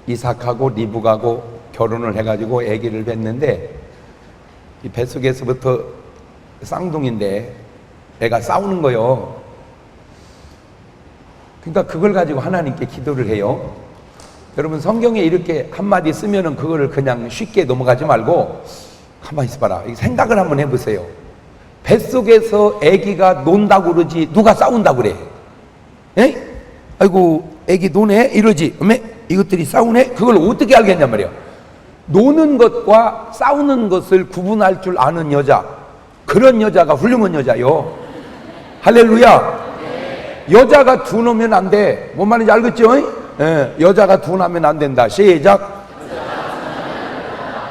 이삭하고 리브가하고 결혼을 해가지고 아기를 낳는데 이 뱃속에서부터 쌍둥이인데 애가 싸우는 거요. 그러니까 그걸 가지고 하나님께 기도를 해요. 여러분 성경에 이렇게 한마디 쓰면은 그거를 그냥 쉽게 넘어가지 말고 가만히 있어봐라. 생각을 한번 해보세요. 뱃속에서 아기가 논다고 그러지 누가 싸운다고 그래? 에? 아이고 아기 노네 이러지. 어메 이것들이 싸우네? 그걸 어떻게 알겠냔 말이야. 노는 것과 싸우는 것을 구분할 줄 아는 여자, 그런 여자가 훌륭한 여자요. 할렐루야. 여자가 둔하면 안 돼. 뭔 말인지 알겠죠? 예, 여자가 둔하면 안 된다. 시작.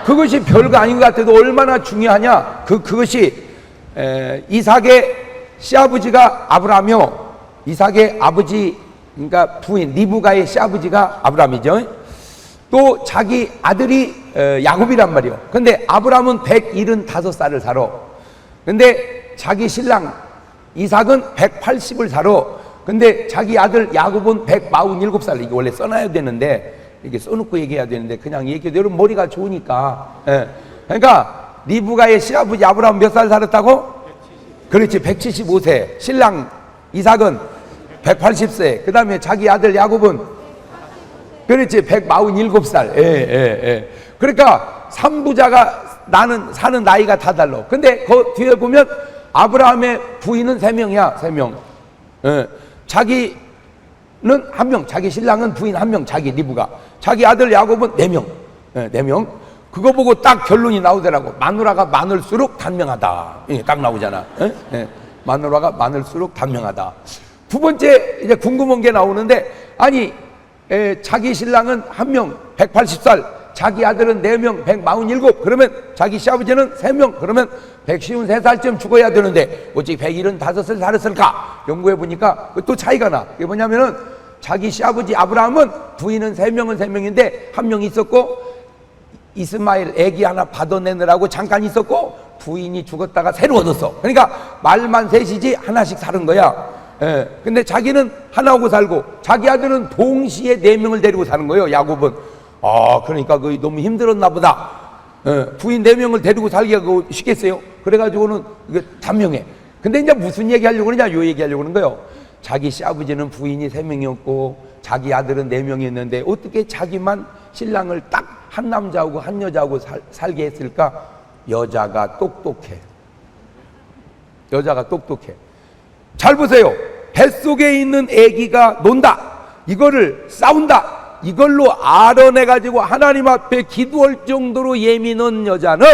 그것이 별거 아닌 것 같아도 얼마나 중요하냐. 그것이 이삭의 시아버지가 아브라함이요, 이삭의 아버지 그러니까 부인 리브가의 시아버지가 아브라함이죠. 또 자기 아들이 야곱이란 말이요. 근데 아브라함은 175살을 살아. 근데 자기 신랑 이삭은 180을 살아. 근데 자기 아들 야곱은 147살. 이게 원래 써놔야 되는데 이게 써놓고 얘기해야 되는데 그냥 얘기해도 여러분 머리가 좋으니까. 예. 그러니까 리브가의 시아버지 아브라함 몇 살 살았다고? 그렇지, 175세. 신랑 이삭은 180세. 그 다음에 자기 아들 야곱은 그렇지, 147살. 그러니까 3부자가 나는 사는 나이가 다 달라. 근데 그 뒤에 보면 아브라함의 부인은 3명이야 3명. 자기는 1명, 자기 신랑은 부인 1명, 자기 리브가. 자기 아들 야곱은 4명. 4명. 그거 보고 딱 결론이 나오더라고. 마누라가 많을수록 단명하다. 딱 나오잖아. 마누라가 많을수록 단명하다. 두 번째 이제 궁금한 게 나오는데, 아니 자기 신랑은 1명 180살, 자기 아들은 4명 147, 그러면 자기 시아버지는 3명, 그러면 153살쯤 죽어야 되는데 어찌 175살 살았을까? 연구해 보니까 또 차이가 나. 이게 뭐냐면은 자기 시아버지 아브라함은 부인은 3명은 3명인데 1명 있었고 이스마엘 애기 하나 받아내느라고 잠깐 있었고 부인이 죽었다가 새로 얻었어. 그러니까 말만 셋이지 하나씩 사는 거야. 근데 자기는 하나하고 살고 자기 아들은 동시에 4명을 데리고 사는 거예요. 야곱은. 그러니까 그 너무 힘들었나 보다. 부인 4명을 데리고 살기가 그거 쉽겠어요? 그래가지고는 이게 단명해. 근데 이제 무슨 얘기 하려고 그러냐? 요 얘기 하려고 그러는 거예요. 자기 시아버지는 부인이 3명이었고 자기 아들은 4명이었는데 어떻게 자기만 신랑을 딱 한 남자하고 한 여자하고 살게 했을까? 여자가 똑똑해. 여자가 똑똑해. 잘 보세요. 뱃속에 있는 아기가 논다, 이거를 싸운다, 이걸로 알아내가지고 하나님 앞에 기도할 정도로 예민한 여자는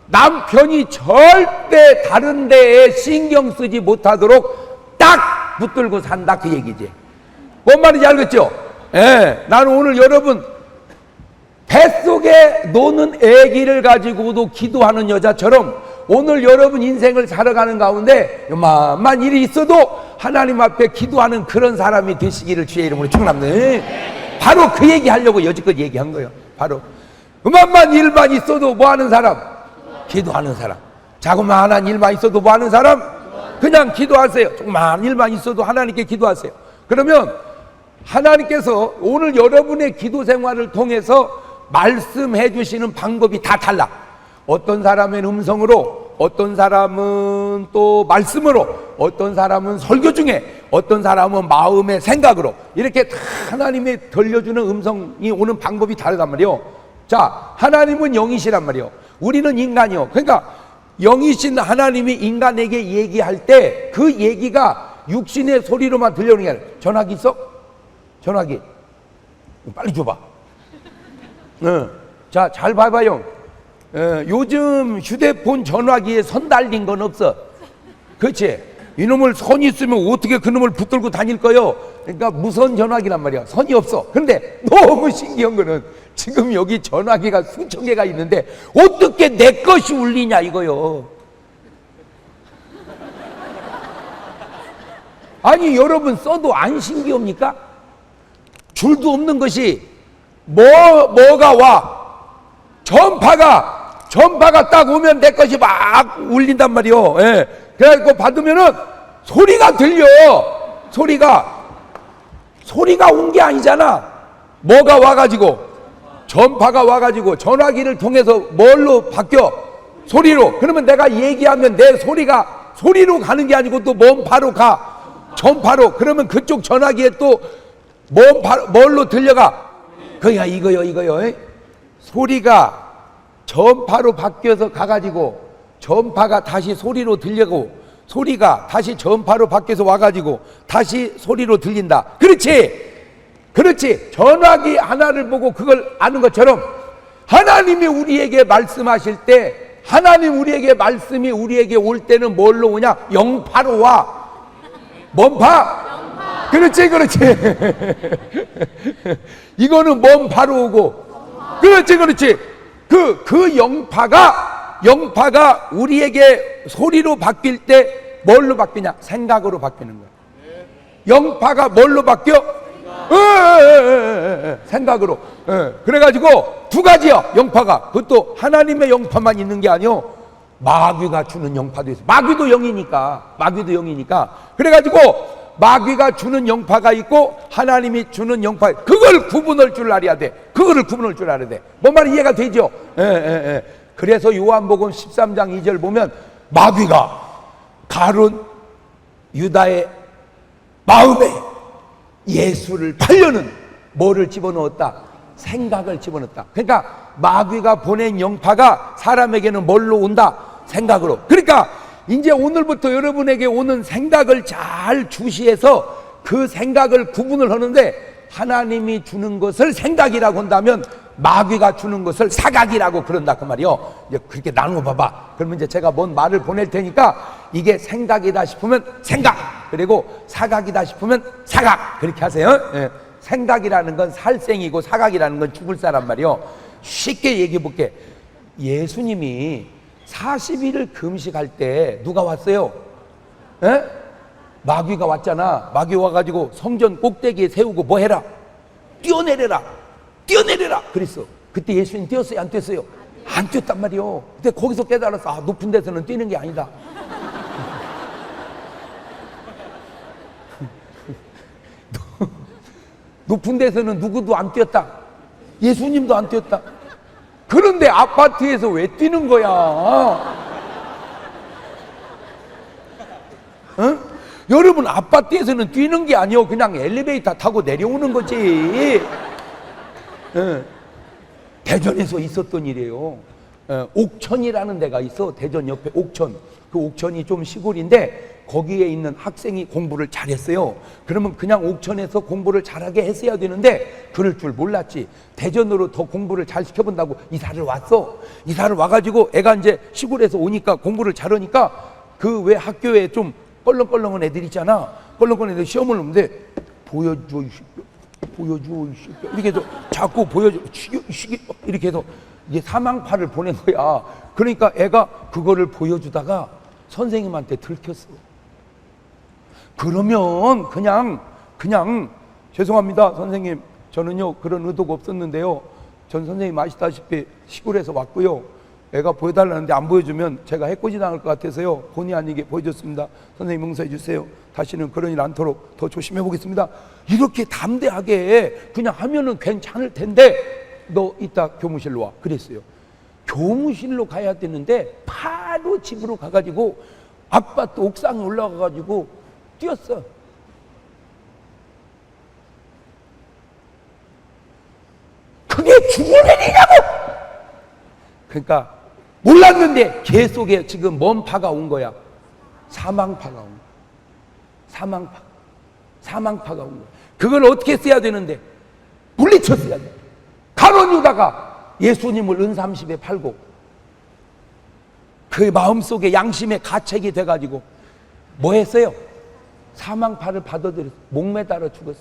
남편이 절대 다른 데에 신경 쓰지 못하도록 딱 붙들고 산다, 그 얘기지. 뭔 말인지 알겠죠? 나는 오늘 여러분 뱃속에 노는 아기를 가지고도 기도하는 여자처럼 오늘 여러분 인생을 살아가는 가운데 요만한 일이 있어도 하나님 앞에 기도하는 그런 사람이 되시기를 주의 이름으로 축원합니다. 바로 그 얘기 하려고 여지껏 얘기한 거예요. 바로 요만한 일만 있어도 뭐 하는 사람? 기도하는 사람. 자그마한 일만 있어도 뭐 하는 사람? 그냥 기도하세요. 조그마한 일만 있어도 하나님께 기도하세요. 그러면 하나님께서 오늘 여러분의 기도 생활을 통해서 말씀해 주시는 방법이 다 달라. 어떤 사람은 음성으로, 어떤 사람은 또 말씀으로, 어떤 사람은 설교 중에, 어떤 사람은 마음의 생각으로, 이렇게 다 하나님이 들려주는 음성이 오는 방법이 다르단 말이에요. 자, 하나님은 영이시란 말이에요. 우리는 인간이요. 그러니까 영이신 하나님이 인간에게 얘기할 때 그 얘기가 육신의 소리로만 들려오는 게 아니라. 전화기 있어? 전화기 빨리 줘봐. 자, 잘 봐봐요. 요즘 휴대폰 전화기에 선 달린 건 없어. 그렇지? 이놈을 선이 있으면 어떻게 그놈을 붙들고 다닐 거요? 그러니까 무선 전화기란 말이야. 선이 없어. 그런데 너무 신기한 거는 지금 여기 전화기가 수천 개가 있는데 어떻게 내 것이 울리냐 이거요. 아니 여러분 써도 안 신기합니까? 줄도 없는 것이 뭐가 와? 전파가 딱 오면 내 것이 막 울린단 말이요. 그래갖고 받으면은 소리가 들려. 소리가 온 게 아니잖아. 뭐가 와가지고 전파가 와가지고 전화기를 통해서 뭘로 바뀌어? 소리로. 그러면 내가 얘기하면 내 소리가 소리로 가는 게 아니고 또 뭔파로 가? 전파로. 그러면 그쪽 전화기에 또 뭘로 들려가? 그야 이거요. 소리가 전파로 바뀌어서 가가지고 전파가 다시 소리로 들려고, 소리가 다시 전파로 바뀌어서 와가지고 다시 소리로 들린다. 그렇지. 전화기 하나를 보고 그걸 아는 것처럼 하나님이 우리에게 말씀하실 때, 하나님 우리에게 말씀이 우리에게 올 때는 뭘로 오냐? 영파로 와. 뭔 파? 그렇지. 이거는 뭔 파로 오고. 그렇지. 그 영파가 우리에게 소리로 바뀔 때 뭘로 바뀌냐? 생각으로 바뀌는 거야. 영파가 뭘로 바뀌어? 생각으로. 그래가지고 두 가지야, 영파가. 그것도 하나님의 영파만 있는 게 아니요, 마귀가 주는 영파도 있어. 마귀도 영이니까. 그래가지고 마귀가 주는 영파가 있고 하나님이 주는 영파, 그걸 구분할 줄 알아야 돼. 뭔 말이 이해가 되죠? 그래서 요한복음 13장 2절 보면 마귀가 가룟 유다의 마음에 예수를 팔려는 뭐를 집어넣었다? 생각을 집어넣었다. 그러니까 마귀가 보낸 영파가 사람에게는 뭘로 온다? 생각으로. 그러니까 이제 오늘부터 여러분에게 오는 생각을 잘 주시해서 그 생각을 구분을 하는데, 하나님이 주는 것을 생각이라고 한다면 마귀가 주는 것을 사각이라고 그런다 그 말이요. 이제 그렇게 나누어 봐봐. 그러면 이제 제가 뭔 말을 보낼 테니까 이게 생각이다 싶으면 생각, 그리고 사각이다 싶으면 사각, 그렇게 하세요. 생각이라는 건 살생이고 사각이라는 건 죽을 사람 말이요. 쉽게 얘기해 볼게. 예수님이 40일을 금식할 때 누가 왔어요? 마귀가 왔잖아. 마귀 와가지고 성전 꼭대기에 세우고 뭐 해라? 뛰어내려라 그랬어. 그때 예수님 뛰었어요, 안 뛰었어요? 안 뛰었단 말이요. 근데 거기서 깨달았어. 높은 데서는 뛰는 게 아니다. 높은 데서는 누구도 안 뛰었다. 예수님도 안 뛰었다. 그런데 아파트에서 왜 뛰는 거야? 여러분, 아파트에서는 뛰는 게 아니요, 그냥 엘리베이터 타고 내려오는 거지. 대전에서 있었던 일이에요. 옥천이라는 데가 있어. 대전 옆에 옥천. 그 옥천이 좀 시골인데 거기에 있는 학생이 공부를 잘했어요. 그러면 그냥 옥천에서 공부를 잘하게 했어야 되는데 그럴 줄 몰랐지. 대전으로 더 공부를 잘 시켜본다고 이사를 왔어. 이사를 와가지고 애가 이제 시골에서 오니까 공부를 잘하니까 그 왜 학교에 좀 껄렁껄렁한 애들 있잖아. 껄렁껄렁한 애들 시험을 놓는데 보여줘 이렇게 해서 자꾸 보여줘 이렇게 해서 이게 사망파를 보낸 거야. 그러니까 애가 그거를 보여주다가 선생님한테 들켰어. 그러면 그냥 죄송합니다 선생님, 저는요 그런 의도가 없었는데요, 전 선생님 아시다시피 시골에서 왔고요, 애가 보여달라는데 안 보여주면 제가 해코지 당할 것 같아서요 본의 아니게 보여줬습니다. 선생님 용서해 주세요. 다시는 그런 일 않도록 더 조심해 보겠습니다. 이렇게 담대하게 그냥 하면은 괜찮을 텐데 너 이따 교무실로 와 그랬어요. 교무실로 가야 되는데 바로 집으로 가가지고 아파트 옥상에 올라가가지고 뛰었어. 그게 죽을 일이냐고. 그러니까 몰랐는데 개 속에 지금 뭔 파가 온 거야? 사망파가 온 거야. 사망파가 온 거야. 그걸 어떻게 써야 되는데? 물리쳤어야 돼. 가룟 유다가 예수님을 은삼십에 팔고 그 마음속에 양심의 가책이 돼가지고 뭐 했어요? 사망파를 받아들였어. 목매달아 죽었어.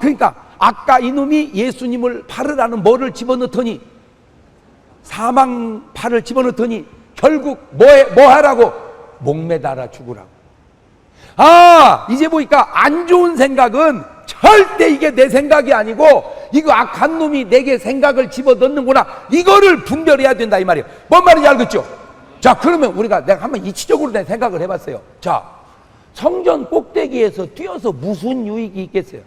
그러니까 아까 이놈이 예수님을 팔으라는 뭐를 집어넣더니, 사망파를 집어넣더니 결국 뭐 하라고? 목매달아 죽으라고. 이제 보니까 안 좋은 생각은 절대 이게 내 생각이 아니고 이거 악한 놈이 내게 생각을 집어넣는구나, 이거를 분별해야 된다 이 말이에요. 뭔 말인지 알겠죠? 자, 그러면 우리가 내가 한번 이치적으로 내 생각을 해봤어요. 자, 성전 꼭대기에서 뛰어서 무슨 유익이 있겠어요?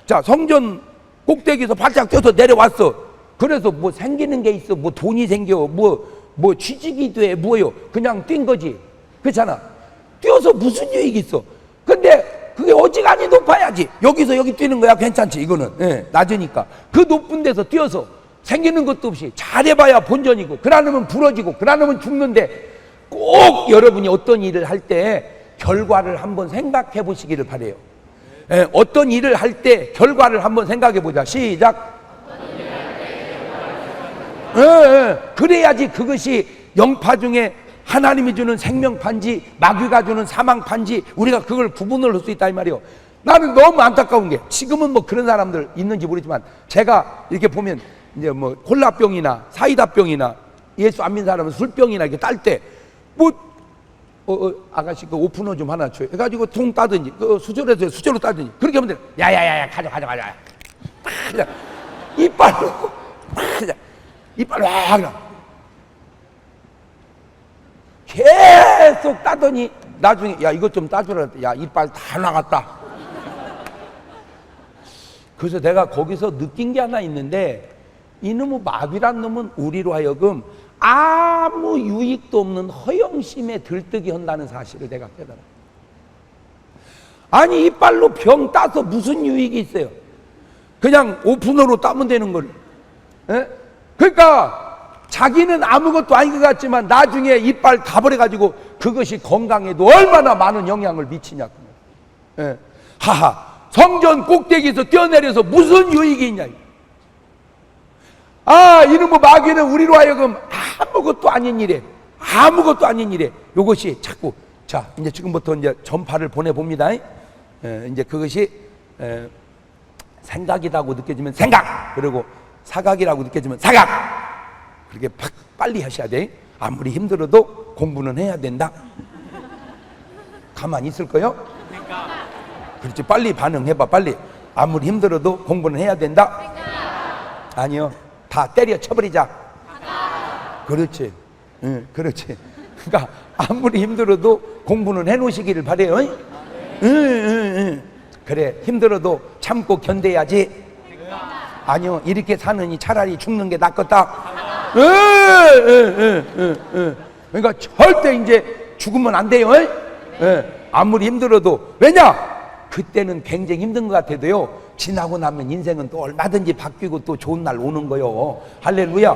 자, 성전 꼭대기에서 발짝 뛰어서 내려왔어. 그래서 뭐 생기는 게 있어. 뭐 돈이 생겨. 뭐 취직이 돼. 뭐요. 그냥 뛴 거지. 그렇잖아. 뛰어서 무슨 유익이 있어. 근데 그게 어지간히 높아야지. 여기서 여기 뛰는 거야 괜찮지. 이거는 낮으니까. 그 높은 데서 뛰어서 생기는 것도 없이 잘해봐야 본전이고, 그러려면 부러지고, 그러려면 죽는데, 꼭 여러분이 어떤 일을 할 때 결과를 한번 생각해 보시기를 바래요. 어떤 일을 할 때 결과를 한번 생각해 보자. 시작. 그래야지 그것이 영파 중에 하나님이 주는 생명판지, 마귀가 주는 사망판지, 우리가 그걸 구분을 할 수 있다 이 말이에요. 나는 너무 안타까운 게, 지금은 뭐 그런 사람들 있는지 모르지만, 제가 이렇게 보면 이제 뭐 콜라병이나 사이다병이나 예수 안 믿는 사람은 술병이나 이렇게 딸 때 뭐 아가씨 그 오프너 좀 하나 줘요 해가지고 통 따든지 수저에서 수저로 따든지 그렇게 하면 돼. 야야야야 가져 그냥 이빨로 그냥 이빨로 그냥 계속 따더니 나중에 야 이것 좀 따주라. 야 이빨 다 나갔다. 그래서 내가 거기서 느낀 게 하나 있는데, 이놈의 마귀란 놈은 우리로 하여금 아무 유익도 없는 허영심에 들뜨게 한다는 사실을 내가 깨달아. 아니 이빨로 병 따서 무슨 유익이 있어요? 그냥 오픈으로 따면 되는 거를. 그러니까 자기는 아무것도 아닌 것 같지만 나중에 이빨 다 버려가지고 그것이 건강에도 얼마나 많은 영향을 미치냐고. 하하, 성전 꼭대기에서 뛰어내려서 무슨 유익이 있냐. 아, 이놈의 마귀는 우리로 하여금 아무것도 아닌 일에, 아무것도 아닌 일에 이것이 자꾸, 자 이제 지금부터 이제 전파를 보내봅니다. 이제 그것이 생각이라고 느껴지면 생각, 그리고 사각이라고 느껴지면 사각, 그렇게 빨리 하셔야 돼. 아무리 힘들어도 공부는 해야 된다. 가만히 있을 거요? 그렇지, 빨리 반응해봐. 빨리. 아무리 힘들어도 공부는 해야 된다. 아니요, 다 때려 쳐버리자. 그렇지. 그렇지. 그러니까 아무리 힘들어도 공부는 해놓으시기를 바래요. 그래, 힘들어도 참고 견뎌야지. 아니요, 이렇게 사느니 차라리 죽는 게 낫겠다. 그러니까 절대 이제 죽으면 안 돼요. 아무리 힘들어도. 왜냐? 그때는 굉장히 힘든 것 같아도요, 지나고 나면 인생은 또 얼마든지 바뀌고 또 좋은 날 오는 거요. 할렐루야.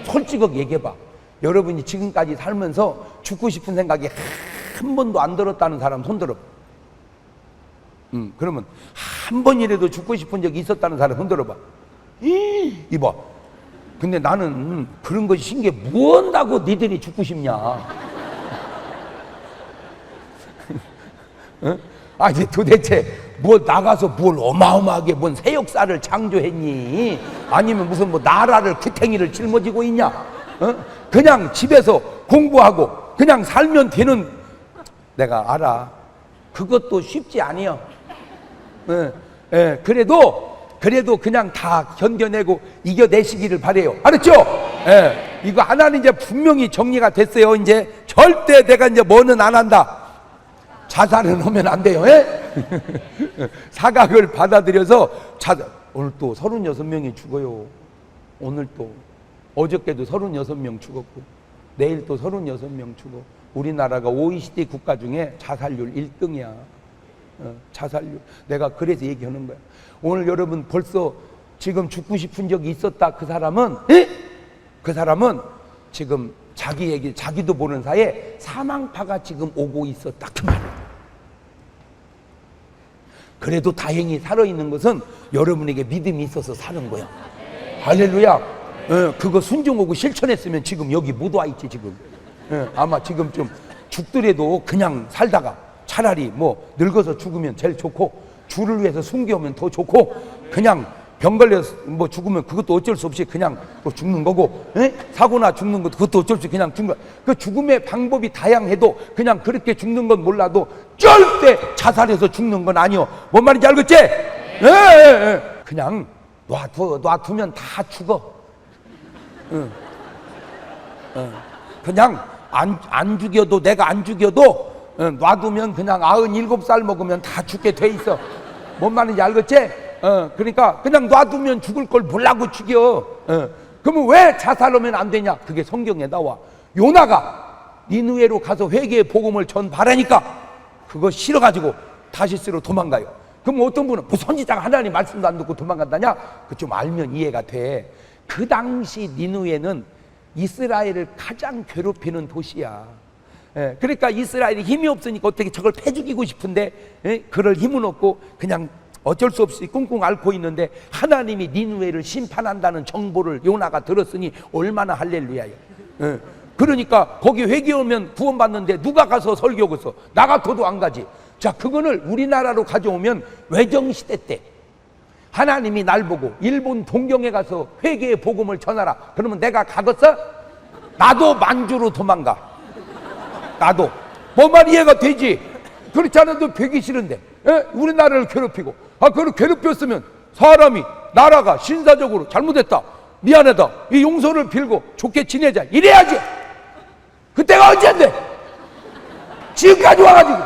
솔직하게 얘기해봐. 여러분이 지금까지 살면서 죽고 싶은 생각이 한 번도 안 들었다는 사람 손들어. 그러면 한 번이라도 죽고 싶은 적이 있었다는 사람 손들어봐. 이봐. 근데 나는 그런 것이 신기해. 뭐 한다고 니들이 죽고 싶냐. 아니 도대체 뭐 나가서 뭘 어마어마하게 뭔 새 역사를 창조했니? 아니면 무슨 뭐 나라를 귀탱이를 짊어지고 있냐? 그냥 집에서 공부하고 그냥 살면 되는. 내가 알아. 그것도 쉽지 아니야. 그래도 그냥 다 견뎌내고 이겨내시기를 바래요. 알았죠? 이거 하나는 이제 분명히 정리가 됐어요. 이제 절대 내가 이제 뭐는 안 한다. 자살은 하면 안 돼요. 사각을 받아들여서 오늘 또 36명이 죽어요. 오늘 또 어저께도 36명 죽었고 내일 또 36명 죽어. 우리나라가 OECD 국가 중에 자살률 1등이야. 자살률. 내가 그래서 얘기하는 거야. 오늘 여러분 벌써 지금 죽고 싶은 적이 있었다. 그 사람은 지금 자기 얘기, 자기도 모르는 사이에 사망파가 지금 오고 있었다. 그 말이야. 그래도 다행히 살아있는 것은 여러분에게 믿음이 있어서 사는 거야. 할렐루야. 그거 순종하고 실천했으면 지금 여기 못 와 있지 지금. 아마 지금 좀 죽더라도 그냥 살다가 차라리 뭐 늙어서 죽으면 제일 좋고, 주를 위해서 순교하면 더 좋고, 그냥 병 걸려서 뭐 죽으면 그것도 어쩔 수 없이 그냥 또 죽는 거고, 사고나 죽는 것도 그것도 어쩔 수 없이 그냥 죽는 거. 그 죽음의 방법이 다양해도 그냥 그렇게 죽는 건 몰라도 절대 자살해서 죽는 건 아니요. 뭔 말인지 알겠지? 그냥 놔두면 다 죽어. 그냥 안 죽여도, 내가 안 죽여도 놔두면 그냥 97살 먹으면 다 죽게 돼 있어. 뭔 말인지 알겠지? 그러니까 그냥 놔두면 죽을 걸 몰라고 죽여. 그러면 왜 자살하면 안 되냐? 그게 성경에 나와. 요나가 니느웨로 가서 회개의 복음을 전파하니까 그거 싫어가지고 다시스로 도망가요. 그럼 어떤 분은 뭐 선지자가 하나님 말씀도 안 듣고 도망간다냐? 그 좀 알면 이해가 돼. 그 당시 니느웨는 이스라엘을 가장 괴롭히는 도시야. 그러니까 이스라엘이 힘이 없으니까 어떻게 저걸 패죽이고 싶은데 그럴 힘은 없고 그냥 어쩔 수 없이 꿍꿍 앓고 있는데 하나님이 니느웨를 심판한다는 정보를 요나가 들었으니 얼마나 할렐루야요. 그러니까 거기 회개하면 구원받는데 누가 가서 설교하겠어? 나 같아도 안 가지. 자, 그거를 우리나라로 가져오면 외정시대 때 하나님이 날 보고 일본 동경에 가서 회개의 복음을 전하라. 그러면 내가 가겠어? 나도 만주로 도망가. 나도. 뭔 말 이해가 되지? 그렇지 않아도 되기 싫은데 우리나라를 괴롭히고 그걸 괴롭혔으면 사람이 나라가 신사적으로 잘못했다, 미안하다, 이 용서를 빌고 좋게 지내자 이래야지. 그때가 언젠데? 지금까지 와가지고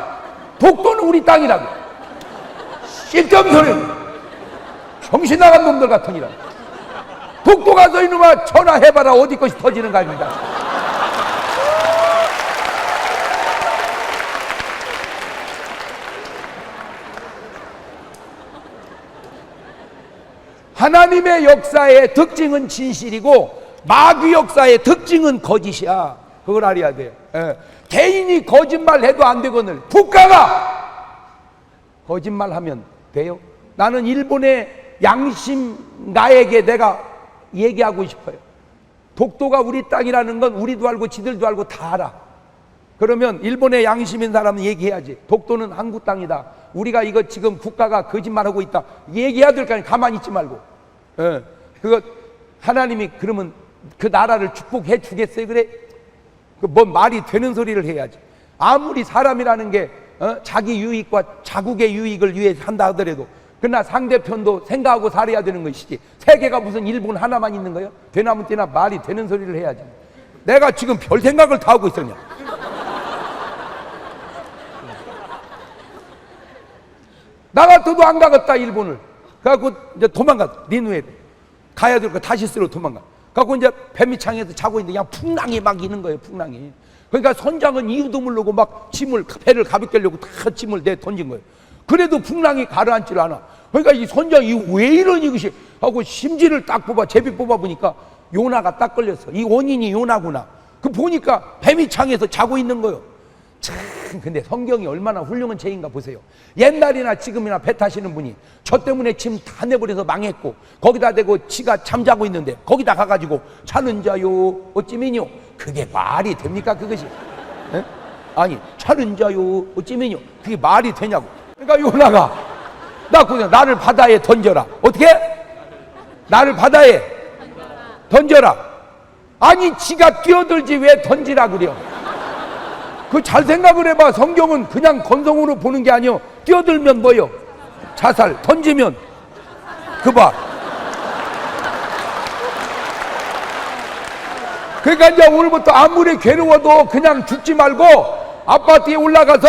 독도는 우리 땅이라고 쓸데없는 소리, 정신 나간 놈들 같으니라. 독도 가서 이놈아 전화해봐라 어디 것이 터지는 거 아닙니다. 하나님의 역사의 특징은 진실이고 마귀 역사의 특징은 거짓이야. 그걸 알아야 돼요. 개인이 거짓말해도 안 되거늘 국가가 거짓말하면 돼요? 나는 일본의 양심 나에게 내가 얘기하고 싶어요. 독도가 우리 땅이라는 건 우리도 알고 지들도 알고 다 알아. 그러면 일본의 양심인 사람은 얘기해야지. 독도는 한국 땅이다. 우리가 이거 지금 국가가 거짓말하고 있다. 얘기해야 될 거 아니야. 가만히 있지 말고. 그거 하나님이 그러면 그 나라를 축복해 주겠어요? 그래? 뭔 말이 되는 소리를 해야지. 아무리 사람이라는 게 자기 유익과 자국의 유익을 위해 한다 하더라도 그러나 상대편도 생각하고 살아야 되는 것이지. 세계가 무슨 일본 하나만 있는 거예요? 되나무 떼나 말이 되는 소리를 해야지. 내가 지금 별 생각을 다 하고 있었냐? 나 같아도 안 가겠다 일본을. 그래갖고 이제 도망가. 니느웨 가야 될 거 다시스로 도망가. 그래갖고 이제 배미창에서 자고 있는데 그냥 풍랑이 막 있는 거예요. 풍랑이. 그러니까 선장은 이유도 모르고 막 짐을 배를 가볍게 하려고 다 짐을 내 던진 거예요. 그래도 풍랑이 가라앉질 않아. 그러니까 이 선장이 왜 이러니 이것이 하고 심지를 딱 뽑아 제비 뽑아 보니까 요나가 딱 걸렸어. 이 원인이 요나구나. 그 보니까 배미창에서 자고 있는 거예요. 참, 근데 성경이 얼마나 훌륭한 책인가 보세요. 옛날이나 지금이나 배 타시는 분이 저 때문에 짐 다 내버려서 망했고 거기다 대고 지가 잠자고 있는데 거기다 가가지고 차는 자요 어찌면요, 그게 말이 됩니까 그것이? 에? 아니 차는 자요 어찌면요, 그게 말이 되냐고. 그러니까 요나가 나를 바다에 던져라. 어떻게? 나를 바다에 던져라. 아니 지가 뛰어들지 왜 던지라 그래요? 그 잘 생각을 해봐. 성경은 그냥 건성으로 보는 게 아니요. 뛰어들면 뭐요? 자살. 던지면 그 봐. 그러니까 이제 오늘부터 아무리 괴로워도 그냥 죽지 말고 아파트에 올라가서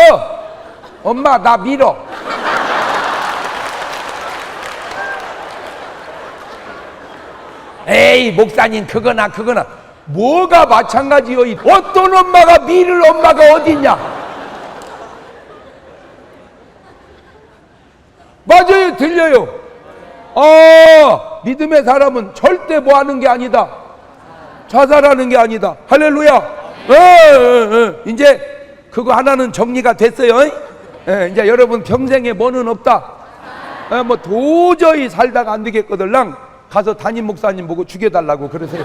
엄마 나 밀어. 에이 목사님 그거나 뭐가 마찬가지요. 어떤 엄마가 밀을 엄마가 어디 있냐? 맞아요. 들려요. 믿음의 사람은 절대 뭐 하는 게 아니다. 자살하는 게 아니다. 할렐루야. 이제 그거 하나는 정리가 됐어요. 이제 여러분 평생에 뭐는 없다. 뭐 도저히 살다가 안 되겠거들랑 가서 담임 목사님 보고 죽여달라고 그러세요.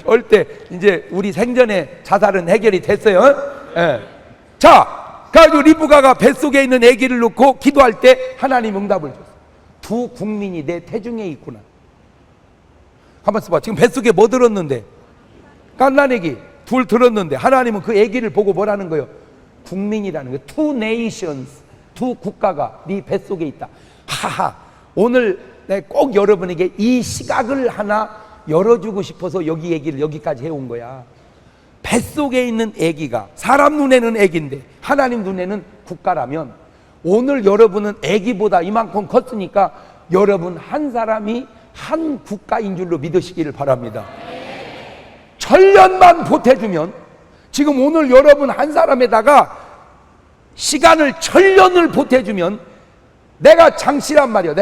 절대 이제 우리 생전에 자살은 해결이 됐어요. 자, 그래가지고 리브가가 뱃속에 있는 아기를 놓고 기도할 때 하나님 응답을 줬어. 두 국민이 내 태중에 있구나. 가만 있어봐. 지금 뱃속에 뭐 들었는데? 갓난아기 둘 들었는데 하나님은 그 아기를 보고 뭐라는 거예요? 국민이라는 거예요. Two nations, 두 국가가 네 뱃속에 있다. 하하. 오늘 내가 꼭 여러분에게 이 시각을 하나 열어주고 싶어서 여기 얘기를 여기까지 해온 거야. 뱃속에 있는 아기가 사람 눈에는 아기인데 하나님 눈에는 국가라면 오늘 여러분은 아기보다 이만큼 컸으니까 여러분 한 사람이 한 국가인 줄로 믿으시기를 바랍니다. 천년만 보태주면, 지금 오늘 여러분 한 사람에다가 시간을 천년을 보태주면, 내가 장씨란 말이야.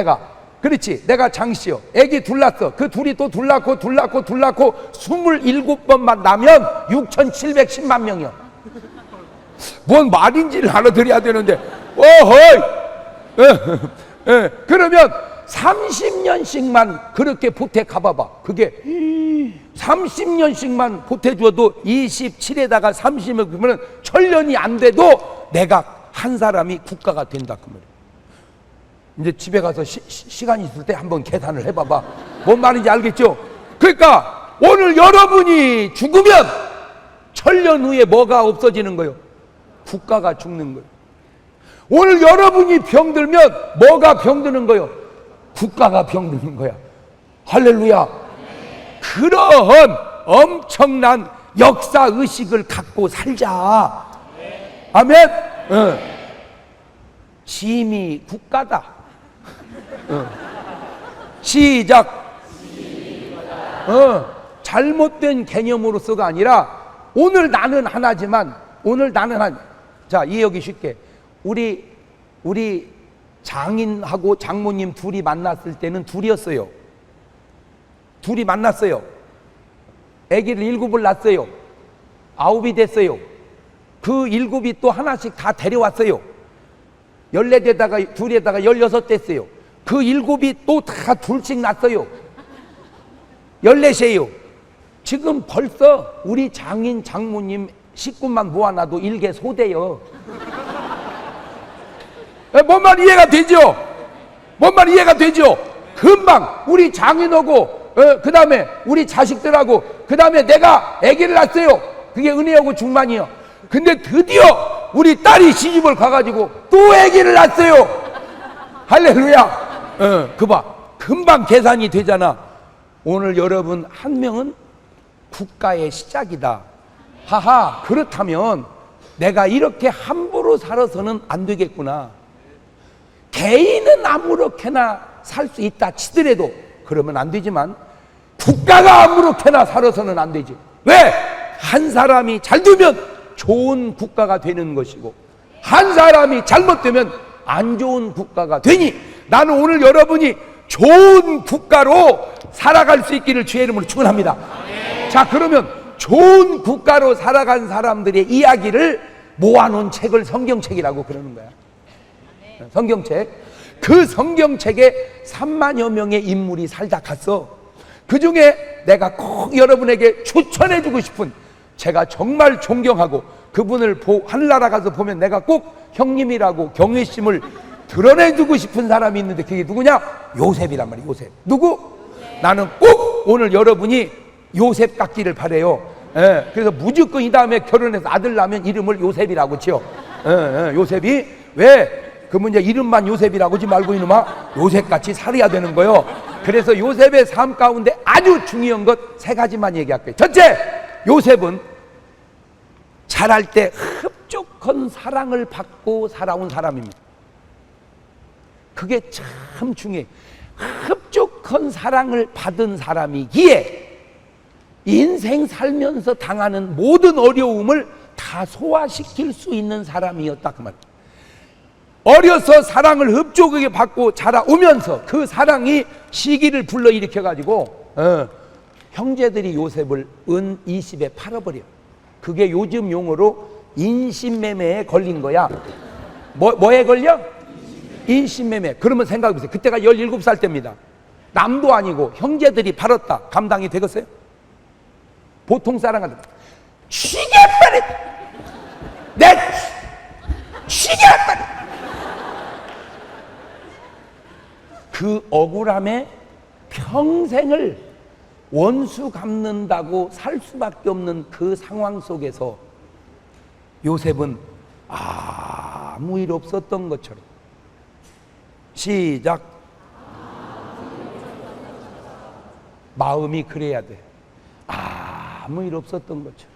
그렇지, 내가 장씨요. 애기 둘 낳았어. 그 둘이 또 둘 낳고 27번만 나면 6,710만 명이요. 뭔 말인지를 알아들어야 되는데, 그러면 30년씩만 그렇게 보태 가봐봐. 그게 30년씩만 보태줘도 27에다가 30을 그러면 천년이 안 돼도 내가 한 사람이 국가가 된다 그 말이야. 이제 집에 가서 시간 있을 때 한번 계산을 해봐봐. 뭔 말인지 알겠죠? 그러니까 오늘 여러분이 죽으면 천년 후에 뭐가 없어지는 거예요? 국가가 죽는 거예요. 오늘 여러분이 병들면 뭐가 병드는 거예요? 국가가 병드는 거야. 할렐루야. 그러한 엄청난 역사 의식을 갖고 살자. 아멘. 심히 국가다. 시작. 잘못된 개념으로서가 아니라 오늘 나는 하나지만, 자, 이해하기 쉽게 우리 장인하고 장모님 둘이 만났을 때는 둘이었어요. 둘이 만났어요. 아기를 7을 낳았어요. 9이 됐어요. 그 7이 또 하나씩 다 데려왔어요. 14대다가 둘에다가 16 됐어요. 그 7이 또 다 둘씩 낳았어요. 14이에요. 지금 벌써 우리 장인 장모님 식구만 모아놔도 일개 소대요. 뭔 말 이해가 되죠? 뭔 말 이해가 되죠? 금방 우리 장인하고 그 다음에 우리 자식들하고 그 다음에 내가 아기를 낳았어요. 그게 은혜하고 중만이요. 근데 드디어 우리 딸이 시집을 가가지고 또 아기를 낳았어요. 할렐루야. 그봐, 금방 계산이 되잖아. 오늘 여러분 한 명은 국가의 시작이다. 하하, 그렇다면 내가 이렇게 함부로 살아서는 안 되겠구나. 개인은 아무렇게나 살 수 있다 치더라도 그러면 안 되지만 국가가 아무렇게나 살아서는 안 되지. 왜? 한 사람이 잘 되면 좋은 국가가 되는 것이고 한 사람이 잘못되면 안 좋은 국가가 되니, 나는 오늘 여러분이 좋은 국가로 살아갈 수 있기를 주의 이름으로 축원합니다. 자, 그러면 좋은 국가로 살아간 사람들의 이야기를 모아놓은 책을 성경책이라고 그러는 거야. 성경책. 그 성경책에 3만여 명의 인물이 살다 갔어. 그 중에 내가 꼭 여러분에게 추천해주고 싶은, 제가 정말 존경하고 그분을 하늘나라 가서 보면 내가 꼭 형님이라고 경외심을 드러내주고 싶은 사람이 있는데 그게 누구냐? 요셉이란 말이야. 요셉. 누구? 나는 꼭 오늘 여러분이 요셉 같기를 바래요. 그래서 무조건 이 다음에 결혼해서 아들 낳으면 이름을 요셉이라고 지어. 요셉이 왜? 그 문제 이름만 요셉이라고 하지 말고 이놈아 요셉같이 살아야 되는 거요. 그래서 요셉의 삶 가운데 아주 중요한 것 3가지만 얘기할게요. 첫째, 요셉은 자랄 때 흡족한 사랑을 받고 살아온 사람입니다. 그게 참 중요해. 흡족한 사랑을 받은 사람이기에 인생 살면서 당하는 모든 어려움을 다 소화시킬 수 있는 사람이었다 그 말이에요. 어려서 사랑을 흡족하게 받고 자라오면서 그 사랑이 시기를 불러일으켜 가지고 형제들이 요셉을 은 20에 팔아버려. 그게 요즘 용어로 인신매매에 걸린 거야. 뭐에 걸려? 인신매매. 그러면 생각해보세요. 그때가 17살 때입니다. 남도 아니고 형제들이 팔았다. 감당이 되겠어요? 보통 사람한테 죽여버려! 내 죽여버려! 그 억울함에 평생을 원수 갚는다고 살 수밖에 없는 그 상황 속에서 요셉은 아무 일 없었던 것처럼, 시작, 마음이 그래야 돼. 아무 일 없었던 것처럼.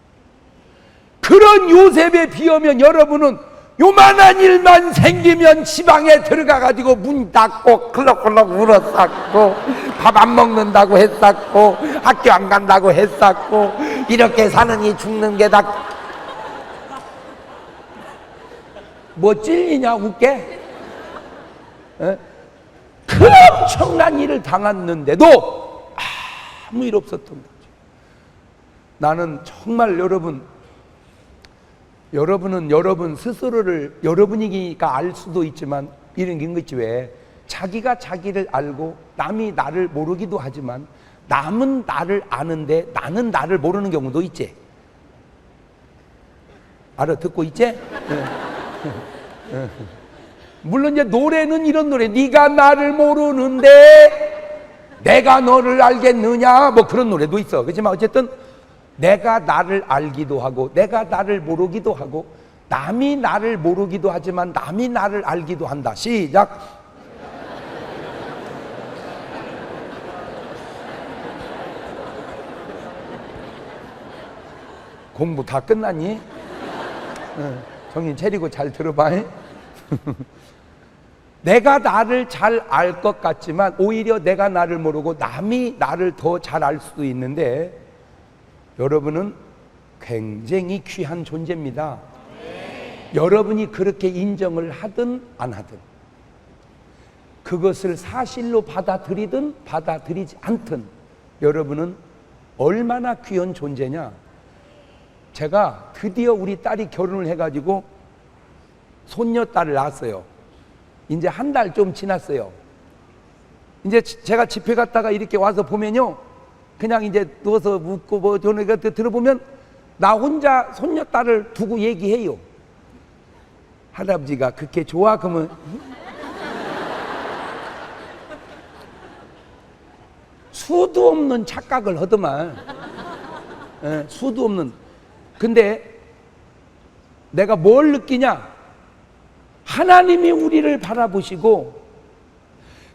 그런 요셉에 비하면 여러분은 요만한 일만 생기면 지방에 들어가가지고 문 닫고 클럭클럭 울었었고, 밥 안 먹는다고 했었고, 학교 안 간다고 했었고, 이렇게 사느니 죽는 게 다 뭐 찔리냐 웃게? 그 엄청난 일을 당했는데도 아무 일 없었던 거죠. 나는 정말 여러분은 여러분 스스로를 여러분이니까 알 수도 있지만 이런 게 있지. 왜? 자기가 자기를 알고 남이 나를 모르기도 하지만 남은 나를 아는데 나는 나를 모르는 경우도 있지. 알아듣고 있지? 물론 이제 노래는 이런 노래, 네가 나를 모르는데 내가 너를 알겠느냐, 뭐 그런 노래도 있어. 그렇지만 어쨌든 내가 나를 알기도 하고 내가 나를 모르기도 하고 남이 나를 모르기도 하지만 남이 나를 알기도 한다. 시작. 공부 다 끝났니? 정신 차리고 잘 들어봐. 내가 나를 잘 알 것 같지만 오히려 내가 나를 모르고 남이 나를 더 잘 알 수도 있는데, 여러분은 굉장히 귀한 존재입니다. 여러분이 그렇게 인정을 하든 안 하든, 그것을 사실로 받아들이든 받아들이지 않든 여러분은 얼마나 귀한 존재냐. 제가 드디어 우리 딸이 결혼을 해가지고 손녀딸을 낳았어요. 이제 한 달 좀 지났어요. 이제 제가 집회 갔다가 이렇게 와서 보면요, 그냥 이제 누워서 묻고 뭐 저는 들어보면 나 혼자 손녀딸을 두고 얘기해요. 할아버지가 그렇게 좋아? 그러면 수도 없는 착각을 하더만. 수도 없는. 근데 내가 뭘 느끼냐? 하나님이 우리를 바라보시고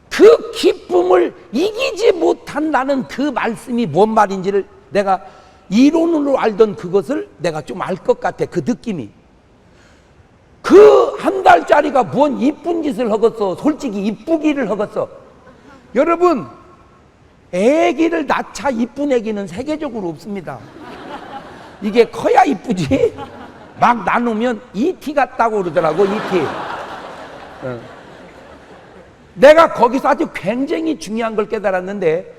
그 기쁨을 이기지 못한다는 그 말씀이 뭔 말인지를 내가 이론으로 알던 그것을 내가 좀 알 것 같아. 그 느낌이. 그 한 달짜리가 뭔 이쁜 짓을 하겠어. 솔직히 이쁘기를 하겠어. 여러분, 애기를 낳자 이쁜 애기는 세계적으로 없습니다. 이게 커야 이쁘지. 막 나누면 E.T. 같다고 그러더라고. E.T. 내가 거기서 아주 굉장히 중요한 걸 깨달았는데,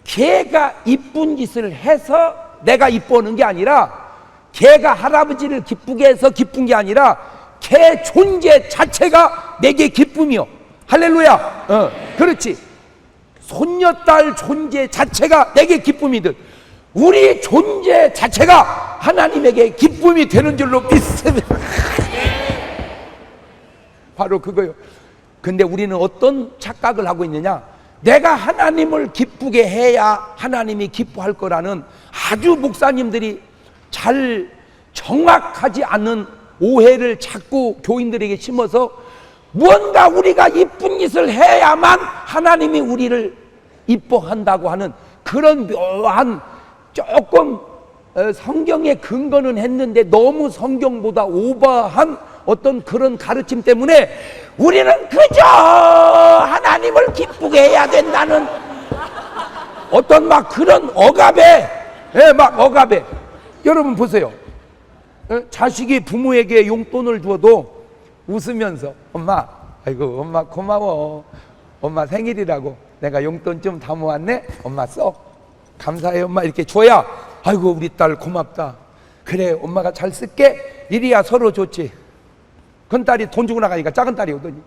걔가 이쁜 짓을 해서 내가 이뻐하는 게 아니라, 걔가 할아버지를 기쁘게 해서 기쁜 게 아니라 걔 존재 자체가 내게 기쁨이요. 할렐루야. 그렇지. 손녀딸 존재 자체가 내게 기쁨이듯 우리 존재 자체가 하나님에게 기쁨이 되는 줄로 믿습니다. 바로 그거요. 근데 우리는 어떤 착각을 하고 있느냐? 내가 하나님을 기쁘게 해야 하나님이 기뻐할 거라는 아주 목사님들이 잘 정확하지 않은 오해를 자꾸 교인들에게 심어서 무언가 우리가 이쁜 짓을 해야만 하나님이 우리를 이뻐한다고 하는 그런 묘한, 조금 성경에 근거는 했는데 너무 성경보다 오버한 어떤 그런 가르침 때문에 우리는 그저 하나님을 기쁘게 해야 된다는 어떤 막 그런 억압에, 막 억압에. 여러분 보세요. 자식이 부모에게 용돈을 주어도 웃으면서, 엄마, 아이고 엄마 고마워, 엄마 생일이라고 내가 용돈 좀 다 모았네, 엄마 써, 감사해 엄마, 이렇게 줘야 아이고 우리 딸 고맙다, 그래 엄마가 잘 쓸게, 이리야 서로 좋지. 큰 딸이 돈 주고 나가니까 작은 딸이 오더니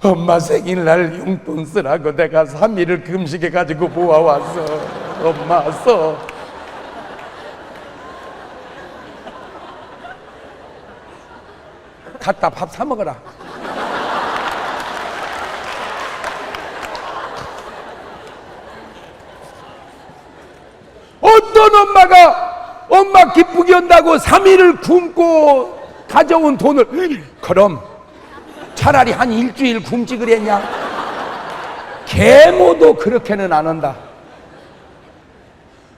엄마 생일날 용돈 쓰라고 내가 3일을 금식해가지고 모아왔어, 엄마 써. 갖다 밥 사 먹어라. 어떤 엄마가 엄마 기쁘게 한다고 3일을 굶고 가져온 돈을, 그럼 차라리 한 일주일 굶지 그랬냐? 계모도 그렇게는 안 한다.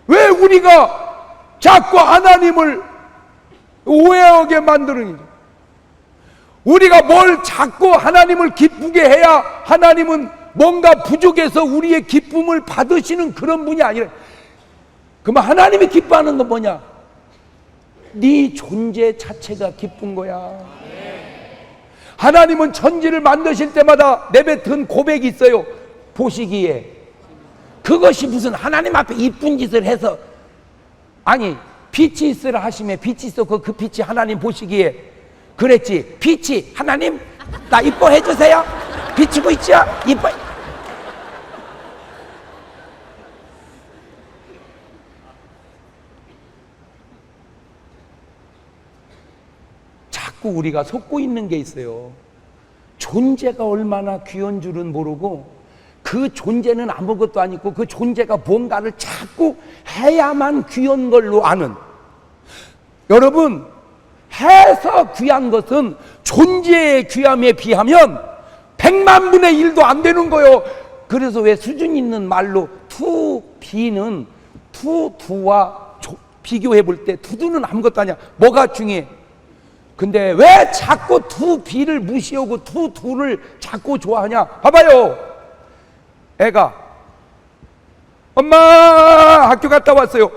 왜 우리가 자꾸 하나님을 오해하게 만드는 거죠. 우리가 뭘 자꾸 하나님을 기쁘게 해야 하나님은 뭔가 부족해서 우리의 기쁨을 받으시는 그런 분이 아니라, 그러면 하나님이 기뻐하는 건 뭐냐? 네 존재 자체가 기쁜 거야. 하나님은 천지를 만드실 때마다 내뱉은 고백이 있어요. 보시기에 그것이 무슨 하나님 앞에 이쁜 짓을 해서, 아니 빛이 있으라 하시면 빛이 있었고 그 빛이 하나님 보시기에 그랬지. 빛이 하나님 나 이뻐해 주세요. 비추고 있죠? 이뻐. 자꾸 우리가 속고 있는 게 있어요. 존재가 얼마나 귀한 줄은 모르고 그 존재는 아무것도 아니고 그 존재가 뭔가를 자꾸 해야만 귀한 걸로 아는. 여러분, 해서 귀한 것은 존재의 귀함에 비하면 100만 분의 1도 안 되는 거예요. 그래서 왜 수준 있는 말로 투비는 투두와 비교해 볼 때 투두는 아무것도 아니야. 뭐가 중요해? 근데 왜 자꾸 투비를 무시하고 투두를 자꾸 좋아하냐? 봐봐요. 애가 엄마 학교 갔다 왔어요.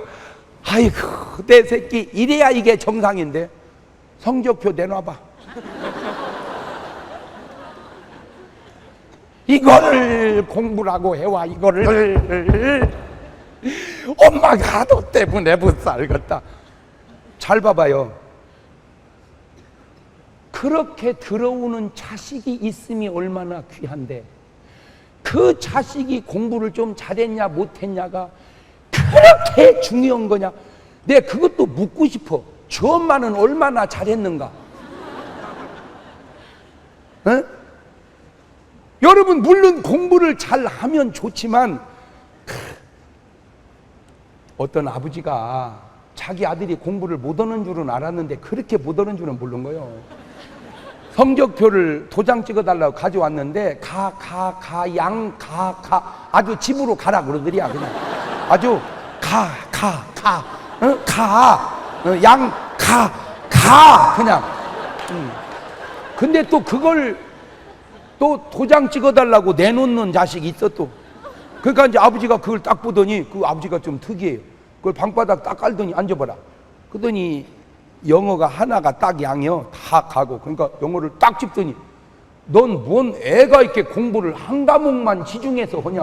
아이고 내 새끼, 이래야 이게 정상인데. 성적표 내놔봐. 이거를 공부라고 해와. 이거를 엄마가 너 때문에 못 살겠다. 잘 봐봐요. 그렇게 들어오는 자식이 있음이 얼마나 귀한데, 그 자식이 공부를 좀 잘했냐 못했냐가 그렇게 중요한 거냐? 내가 그것도 묻고 싶어. 저 엄마는 얼마나 잘했는가? 에? 여러분, 물론 공부를 잘하면 좋지만 어떤 아버지가 자기 아들이 공부를 못하는 줄은 알았는데 그렇게 못하는 줄은 모르는 거예요. 성적표를 도장 찍어달라고 가져왔는데 양 아주 집으로 가라 그러더리야. 그냥 아주 양 그냥. 근데 또 그걸 또 도장 찍어달라고 내놓는 자식이 있어 또. 그러니까 이제 아버지가 그걸 딱 보더니, 그 아버지가 좀 특이해요. 그걸 방바닥 딱 깔더니 앉아봐라. 그러더니 영어가 하나가 딱 양이요. 다 가고. 그러니까 영어를 딱 짚더니 넌 뭔 애가 이렇게 공부를 한 과목만 시중해서 하냐.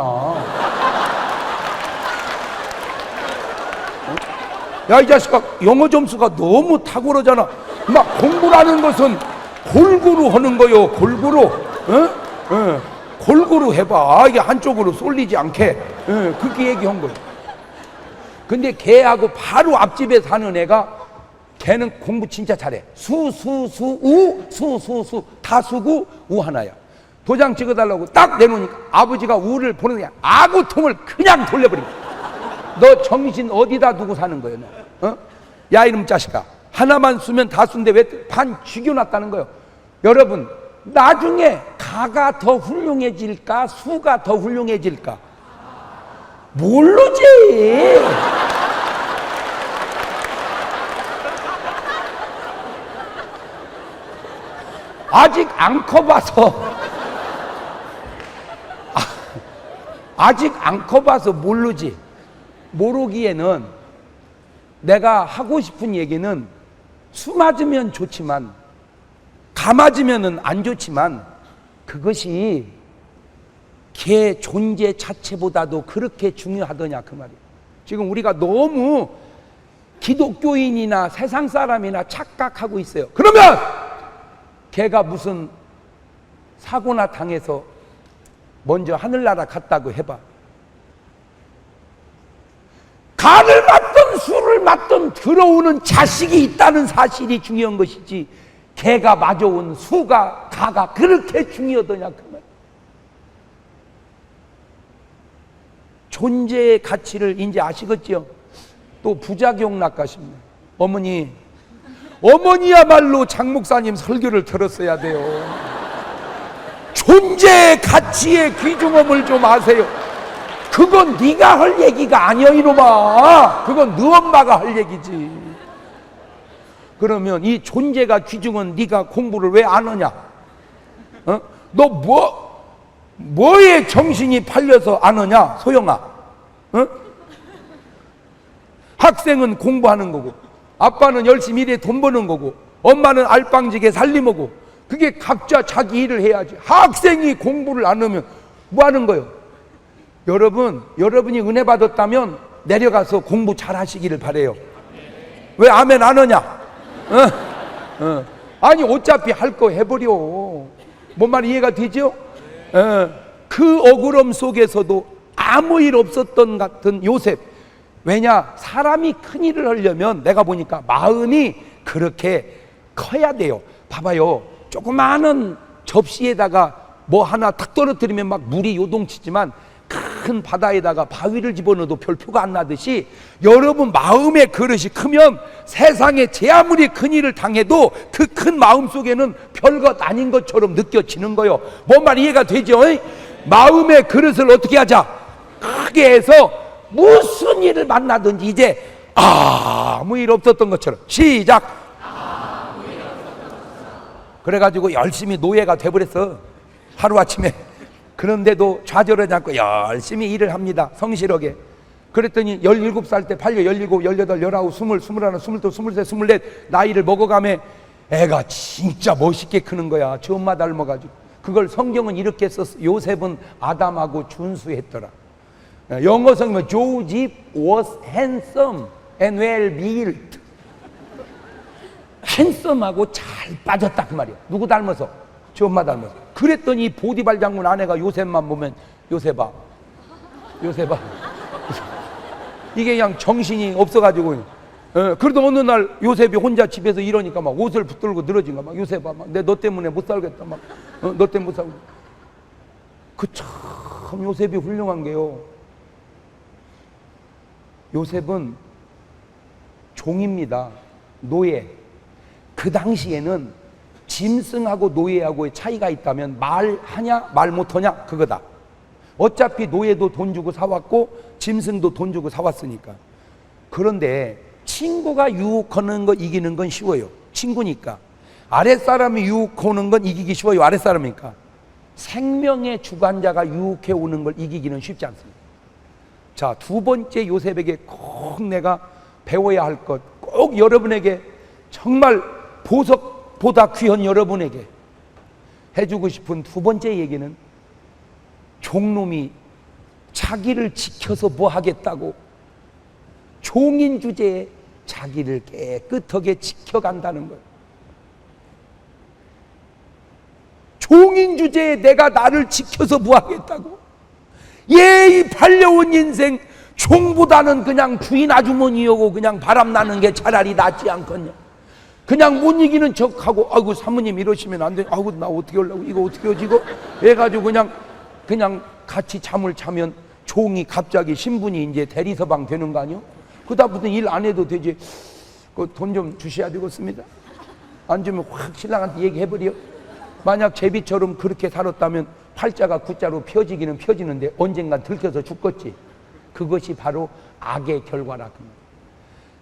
야, 이 자식아, 영어 점수가 너무 탁월하잖아. 막 공부라는 것은 골고루 하는 거요. 골고루. 골고루 해봐. 이게 한쪽으로 쏠리지 않게. 그렇게 얘기한 거예요. 근데 걔하고 바로 앞집에 사는 애가, 걔는 공부 진짜 잘해. 수수 다수구 우 하나야. 도장 찍어달라고 딱 내놓으니까 아버지가 우를 보는 거야. 아구통을 그냥 돌려버린 거야. 너 정신 어디다 두고 사는 거예요, 너? 야, 이놈 자식아, 하나만 쓰면 다 쓴데 왜 반 죽여놨다는 거예요. 여러분, 나중에 가가 더 훌륭해질까 수가 더 훌륭해질까 모르지. 아직 안 커봐서 아직 안 커봐서 모르지. 모르기에는 내가 하고 싶은 얘기는, 수 맞으면 좋지만 가 맞으면은 안 좋지만 그것이 걔 존재 자체보다도 그렇게 중요하더냐 그 말이에요. 지금 우리가 너무 기독교인이나 세상 사람이나 착각하고 있어요. 그러면 걔가 무슨 사고나 당해서 먼저 하늘나라 갔다고 해봐. 가를 맞든 수를 맞든 들어오는 자식이 있다는 사실이 중요한 것이지, 걔가 맞아온 수가 가가 그렇게 중요하더냐 그 말. 존재의 가치를 이제 아시겠죠? 또 부작용 날까 싶네. 어머니야말로 장 목사님 설교를 들었어야 돼요. 존재의 가치의 귀중함을 좀 아세요. 그건 네가 할 얘기가 아니야 이놈아. 그건 네 엄마가 할 얘기지. 그러면 이 존재가 귀중한 네가 공부를 왜 안 하냐? 너 뭐에 정신이 팔려서 안 하냐? 소영아. 학생은 공부하는 거고, 아빠는 열심히 일해 돈 버는 거고, 엄마는 알빵지게 살림하고, 그게 각자 자기 일을 해야지. 학생이 공부를 안 하면 뭐 하는 거예요? 여러분이 은혜 받았다면 내려가서 공부 잘 하시기를 바래요. 왜 아멘 안 하냐? 아니 어차피 할 거 해버려. 뭔 말 이해가 되죠? 그 억울함 속에서도 아무 일 없었던 같은 요셉. 왜냐? 사람이 큰 일을 하려면 내가 보니까 마음이 그렇게 커야 돼요. 봐봐요. 조그마한 접시에다가 뭐 하나 탁 떨어뜨리면 막 물이 요동치지만 큰 바다에다가 바위를 집어넣어도 별표가 안 나듯이 여러분 마음의 그릇이 크면 세상에 제 아무리 큰 일을 당해도 그 큰 마음 속에는 별것 아닌 것처럼 느껴지는 거예요. 뭔 말 이해가 되죠? 마음의 그릇을 어떻게 하자? 크게 해서 무슨 일을 만나든지 이제 아무 일 없었던 것처럼. 시작. 그래가지고 열심히 노예가 돼버렸어. 하루아침에. 그런데도 좌절하지 않고 열심히 일을 합니다. 성실하게. 그랬더니 17살 때 팔려 17, 18, 19, 20, 21, 22, 23, 24 나이를 먹어가며 애가 진짜 멋있게 크는 거야. 저 엄마 닮아가지고. 그걸 성경은 이렇게 썼어. 요셉은 아담하고 준수했더라. 영어 성경은 Joseph was handsome and well built. 핸섬하고 잘 빠졌다 그 말이야. 누구 닮아서? 저 엄마 닮아서. 그랬더니 보디발 장군 아내가 요셉만 보면 요셉아 이게 그냥 정신이 없어가지고 그래도 어느 날 요셉이 혼자 집에서 이러니까 막 옷을 붙들고 늘어진 거야. 막 요셉아 내 너 때문에 못 살겠다. 막 너 때문에 못 살겠다. 그 참 요셉이 훌륭한 게요. 요셉은 종입니다. 노예. 그 당시에는 짐승하고 노예하고의 차이가 있다면 말하냐 말 못하냐 그거다. 어차피 노예도 돈 주고 사왔고 짐승도 돈 주고 사왔으니까. 그런데 친구가 유혹하는 거 이기는 건 쉬워요. 친구니까. 아랫사람이 유혹하는 건 이기기 쉬워요. 아랫사람이니까. 생명의 주관자가 유혹해 오는 걸 이기기는 쉽지 않습니다. 자, 두 번째 요셉에게 꼭 내가 배워야 할 것, 꼭 여러분에게 정말 보석보다 귀한 여러분에게 해주고 싶은 두 번째 얘기는 종놈이 자기를 지켜서 뭐 하겠다고 종인 주제에 자기를 깨끗하게 지켜간다는 거예요. 종인 주제에 내가 나를 지켜서 뭐 하겠다고. 이 팔려온 인생 종보다는 그냥 주인 아주머니여고 그냥 바람나는 게 차라리 낫지 않겠냐. 그냥 못 이기는 척하고 아이고 사모님 이러시면 안 돼. 아이고 나 어떻게 하려고 이거 어떻게 하지 이거 해가지고 그냥 같이 잠을 자면 종이 갑자기 신분이 이제 대리서방 되는 거 아니요? 그다음부터 일 안 해도 되지. 그 돈 좀 주셔야 되겠습니다. 안 주면 확 신랑한테 얘기해버려. 만약 제비처럼 그렇게 살았다면 팔자가 구자로 펴지기는 펴지는데 언젠간 들켜서 죽겠지. 그것이 바로 악의 결과라.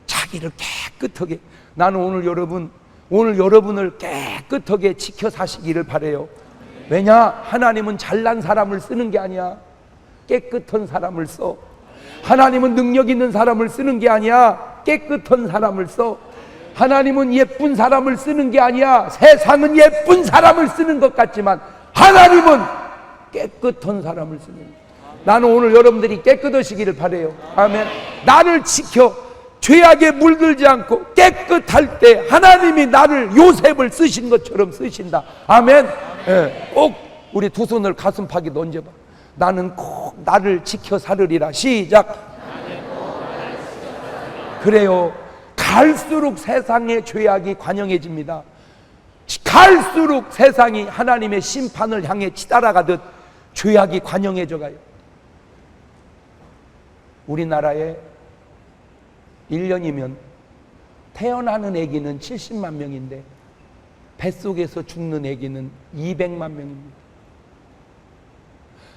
자기를 깨끗하게. 나는 오늘 여러분을 깨끗하게 지켜 사시기를 바래요. 왜냐? 하나님은 잘난 사람을 쓰는 게 아니야. 깨끗한 사람을 써. 하나님은 능력 있는 사람을 쓰는 게 아니야. 깨끗한 사람을 써. 하나님은 예쁜 사람을 쓰는 게 아니야. 세상은 예쁜 사람을 쓰는 것 같지만 하나님은 깨끗한 사람을 쓰는 거야. 나는 오늘 여러분들이 깨끗하시기를 바래요. 아멘. 나를 지켜 죄악에 물들지 않고 깨끗할 때 하나님이 나를 요셉을 쓰신 것처럼 쓰신다. 아멘. 꼭 우리 두 손을 가슴팍에 얹어봐. 나는 꼭 나를 지켜 살으리라. 시작. 그래요. 갈수록 세상의 죄악이 관영해집니다. 갈수록 세상이 하나님의 심판을 향해 치달아가듯 죄악이 관영해져 가요. 우리나라에 1년이면 태어나는 아기는 70만 명인데 뱃속에서 죽는 아기는 200만 명입니다.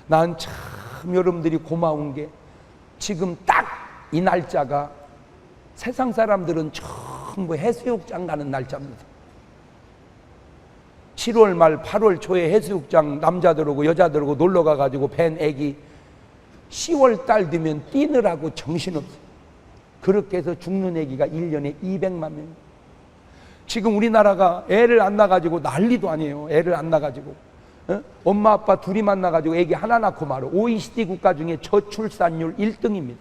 난 참 참 여러분들이 고마운 게 지금 딱 이 날짜가 세상 사람들은 전부 해수욕장 가는 날짜입니다. 7월 말 8월 초에 해수욕장 남자들하고 여자들하고 놀러 가가지고 뵌 애기 10월 달 되면 뛰느라고 정신없어요. 그렇게 해서 죽는 애기가 1년에 200만 명. 지금 우리나라가 애를 안 낳아가지고 난리도 아니에요. 애를 안 낳아가지고 엄마 아빠 둘이 만나가지고 애기 하나 낳고 말아. OECD 국가 중에 저출산율 1등입니다.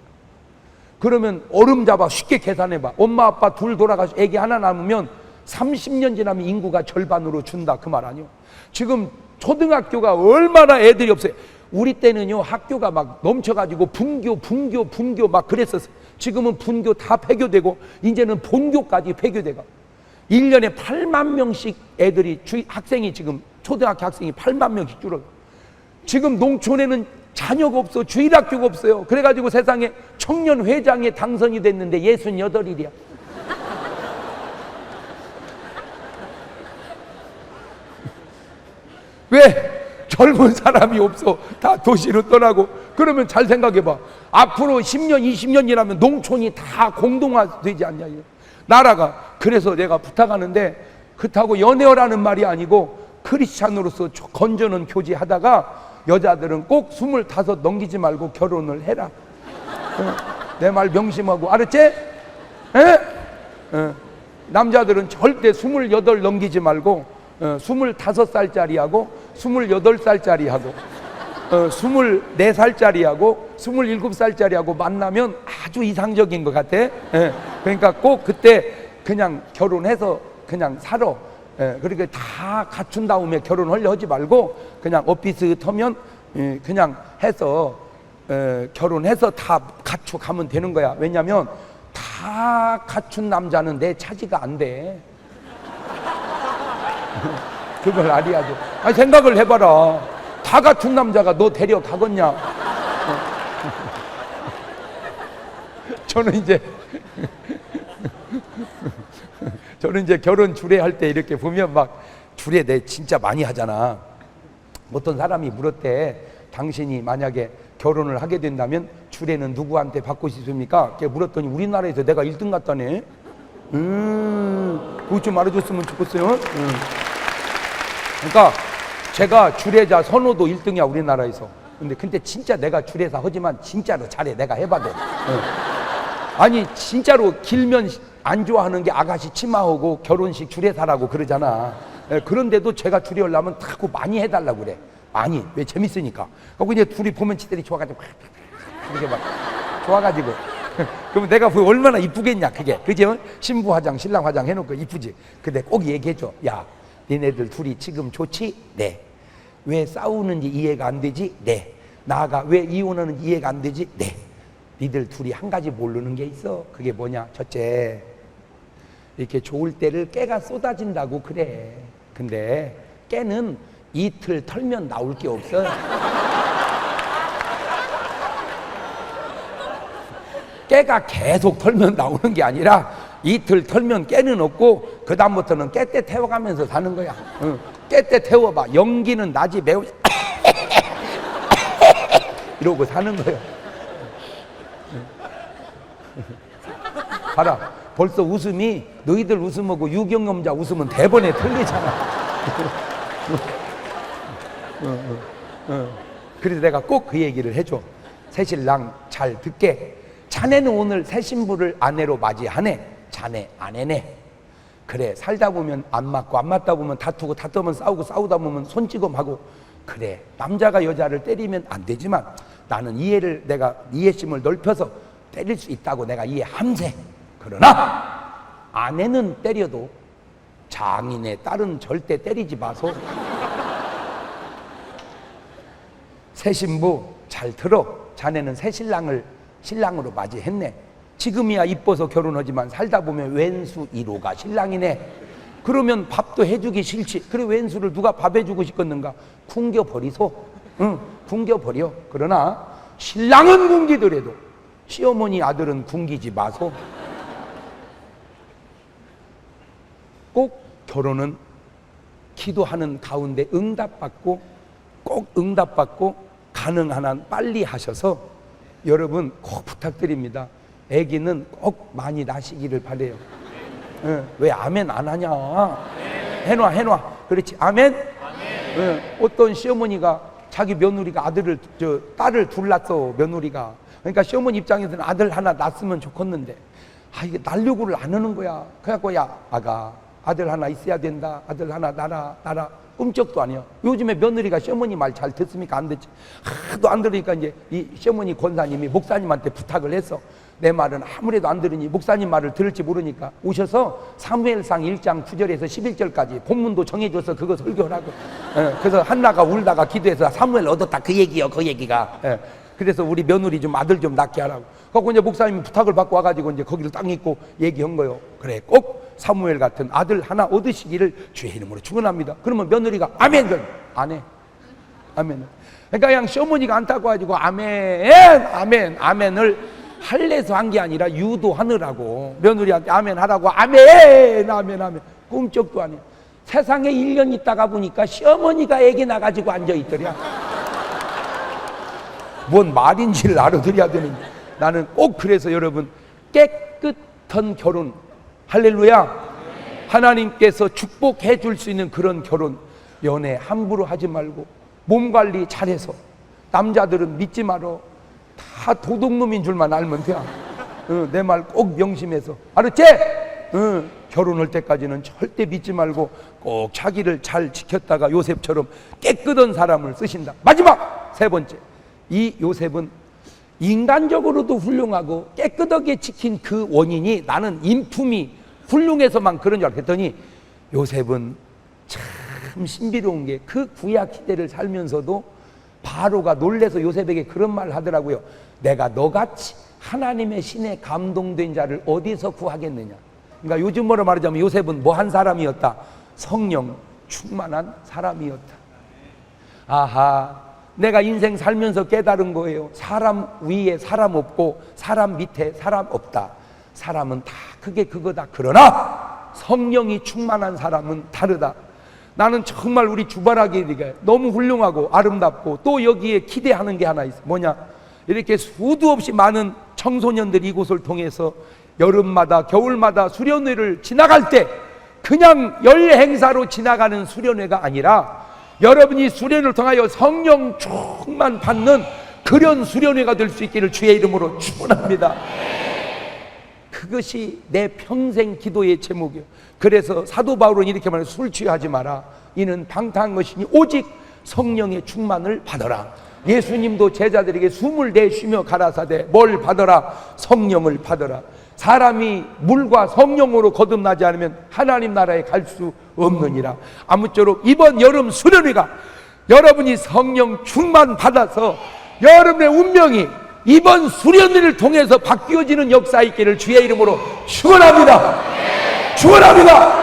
그러면 얼음 잡아 쉽게 계산해봐. 엄마 아빠 둘 돌아가서 애기 하나 남으면 30년 지나면 인구가 절반으로 준다 그 말 아니요. 지금 초등학교가 얼마나 애들이 없어요. 우리 때는요 학교가 막 넘쳐가지고 분교 막 그랬었어요. 지금은 분교 다 폐교되고 이제는 본교까지 폐교되고 1년에 8만 명씩 애들이 학생이 지금 초등학교 학생이 8만 명씩 줄어요. 지금 농촌에는 자녀가 없어. 주일학교가 없어요. 그래가지고 세상에 청년회장에 당선이 됐는데 68이야. 왜? 젊은 사람이 없어. 다 도시로 떠나고. 그러면 잘 생각해봐. 앞으로 10년 20년 지나면 농촌이 다 공동화되지 않냐 이거. 나라가. 그래서 내가 부탁하는데 그렇다고 연애어라는 말이 아니고 크리스찬으로서 건전한 교제하다가 여자들은 꼭 25 넘기지 말고 결혼을 해라. 내 말 명심하고 알았지? 남자들은 절대 28 넘기지 말고 25살짜리하고 28살짜리하고 24살짜리하고 27살짜리하고 만나면 아주 이상적인 것 같아. 그러니까 꼭 그때 그냥 결혼해서 그냥 살아. 그렇게 다 갖춘 다음에 결혼하려 하지 말고 그냥 오피스 터면 그냥 해서 결혼해서 다 갖추 가면 되는 거야. 왜냐면 다 갖춘 남자는 내 차지가 안 돼. 그걸 알아야죠. 아니 생각을 해봐라. 다 갖춘 남자가 너 데려가겠냐? 저는 이제 결혼 주례할 때 이렇게 보면 막 주례 내 진짜 많이 하잖아. 어떤 사람이 물었대. 당신이 만약에 결혼을 하게 된다면 주례는 누구한테 받고 싶습니까? 물었더니 우리나라에서 내가 1등 같다네. 그것 좀 알아줬으면 좋겠어요. 그러니까 제가 주례자 선호도 1등이야 우리나라에서. 근데 진짜 내가 주례사 하지만 진짜로 잘해. 내가 해봐도. 아니 진짜로 길면 안 좋아하는 게 아가씨 치마하고 결혼식 주례사라고 그러잖아. 그런데도 제가 주례하려면 자꾸 많이 해달라고 그래. 많이. 왜? 재밌으니까. 그리고 이제 둘이 보면 지들이 좋아가지고 이렇게 막 좋아가지고 그럼 내가 얼마나 이쁘겠냐 그게. 그죠? 신부 화장 신랑 화장 해놓고 이쁘지. 근데 꼭 얘기해줘. 야 니네들 둘이 지금 좋지? 네. 왜 싸우는지 이해가 안 되지? 네. 나아가 왜 이혼하는지 이해가 안 되지? 네. 니들 둘이 한 가지 모르는 게 있어. 그게 뭐냐? 첫째, 이렇게 좋을 때를 깨가 쏟아진다고 그래. 근데 깨는 이틀 털면 나올 게 없어. 깨가 계속 털면 나오는 게 아니라 이틀 털면 깨는 없고 그 다음부터는 깨때 태워가면서 사는 거야. 깨때 태워봐. 연기는 나지 매우 이러고 사는 거야. 봐라. 벌써 웃음이 너희들 웃음하고 유경험자 웃음은 대번에 틀리잖아. 그래서 내가 꼭 그 얘기를 해줘. 새신랑 잘 듣게. 자네는 오늘 새 신부를 아내로 맞이하네. 자네 아내네. 그래 살다 보면 안 맞고 안 맞다 보면 다투고 다투면 싸우고 싸우다 보면 손찌검하고 그래 남자가 여자를 때리면 안 되지만 나는 내가 이해심을 넓혀서 때릴 수 있다고 내가 이해함세. 그러나 아내는 때려도 장인의 딸은 절대 때리지 마소. 새 신부 잘 들어. 자네는 새 신랑을 신랑으로 맞이했네. 지금이야 이뻐서 결혼하지만 살다 보면 왼수 1호가 신랑이네. 그러면 밥도 해주기 싫지. 그래 왼수를 누가 밥 해주고 싶겠는가? 굶겨버리소. 응, 굶겨버려. 그러나 신랑은 굶기더라도 시어머니 아들은 굶기지 마소. 꼭 결혼은 기도하는 가운데 응답받고 꼭 응답받고 가능한 한 빨리 하셔서 여러분 꼭 부탁드립니다. 아기는 꼭 많이 낳으시기를 바래요. 왜 아멘 안 하냐? 해놔. 그렇지, 아멘. 어떤 시어머니가 자기 며느리가 딸을 둘 낳았어, 며느리가. 그러니까 시어머니 입장에서는 아들 하나 낳았으면 좋겠는데, 이게 낳으려고를 안 하는 거야. 그래갖고, 야, 아가, 아들 하나 있어야 된다. 아들 하나 낳아라. 꿈쩍도 아니야. 요즘에 며느리가 시어머니 말 잘 듣습니까? 안 듣지. 하도 안 들으니까 이제 이 시어머니 권사님이 목사님한테 부탁을 했어. 내 말은 아무래도 안 들으니 목사님 말을 들을지 모르니까 오셔서 사무엘상 1장 9절에서 11절까지 본문도 정해줘서 그거 설교하라고. 그래서 한나가 울다가 기도해서 사무엘 얻었다, 그 얘기요, 그 얘기가. 그래서 우리 며느리 좀 아들 좀 낳게 하라고. 그래서 이제 목사님이 부탁을 받고 와가지고 이제 거기를 딱 있고 얘기한 거요. 그래, 꼭 사무엘 같은 아들 하나 얻으시기를 주의 이름으로 축원합니다. 그러면 며느리가 아멘. 안 해. 아멘. 그러니까 그냥 시어머니가 안타고 가지고 아멘을 할래서 한 게 아니라 유도하느라고 며느리한테 아멘 하라고 아멘. 꿈쩍도 안 해. 세상에 1년 있다가 보니까 시어머니가 애기 나가지고 앉아있더랴. 뭔 말인지를 알아들어야 되는데, 나는 꼭 그래서 여러분 깨끗한 결혼, 할렐루야, 하나님께서 축복해 줄 수 있는 그런 결혼, 연애 함부로 하지 말고 몸 관리 잘해서, 남자들은 믿지 말어. 다 도둑놈인 줄만 알면 돼. 내 말 꼭 명심해서, 알았지? 결혼할 때까지는 절대 믿지 말고 꼭 자기를 잘 지켰다가 요셉처럼 깨끗한 사람을 쓰신다. 마지막 세 번째, 이 요셉은 인간적으로도 훌륭하고 깨끗하게 지킨 그 원인이, 나는 인품이 훌륭해서만 그런 줄 알았더니 요셉은 참 신비로운 게, 그 구약 시대를 살면서도 바로가 놀래서 요셉에게 그런 말을 하더라고요. 내가 너같이 하나님의 신에 감동된 자를 어디서 구하겠느냐. 그러니까 요즘으로 말하자면 요셉은 뭐 한 사람이었다? 성령 충만한 사람이었다. 아하, 내가 인생 살면서 깨달은 거예요. 사람 위에 사람 없고 사람 밑에 사람 없다. 사람은 다 그게 그거다. 그러나 성령이 충만한 사람은 다르다. 나는 정말 우리 주바라기가 너무 훌륭하고 아름답고, 또 여기에 기대하는 게 하나 있어. 뭐냐? 이렇게 수도 없이 많은 청소년들이 이곳을 통해서 여름마다 겨울마다 수련회를 지나갈 때 그냥 열 행사로 지나가는 수련회가 아니라, 여러분이 수련을 통하여 성령 충만 받는 그런 수련회가 될 수 있기를 주의 이름으로 축원합니다. 그것이 내 평생 기도의 제목이에요. 그래서 사도 바울은 이렇게 말해요. 술 취하지 마라. 이는 방탕한 것이니 오직 성령의 충만을 받아라. 예수님도 제자들에게 숨을 내쉬며 가라사대 뭘 받아라? 성령을 받아라. 사람이 물과 성령으로 거듭나지 않으면 하나님 나라에 갈 수 없느니라. 아무쪼록 이번 여름 수련회가 여러분이 성령 충만 받아서 여러분의 운명이 이번 수련회를 통해서 바뀌어지는 역사 있기를 주의 이름으로 축원합니다. 축원합니다.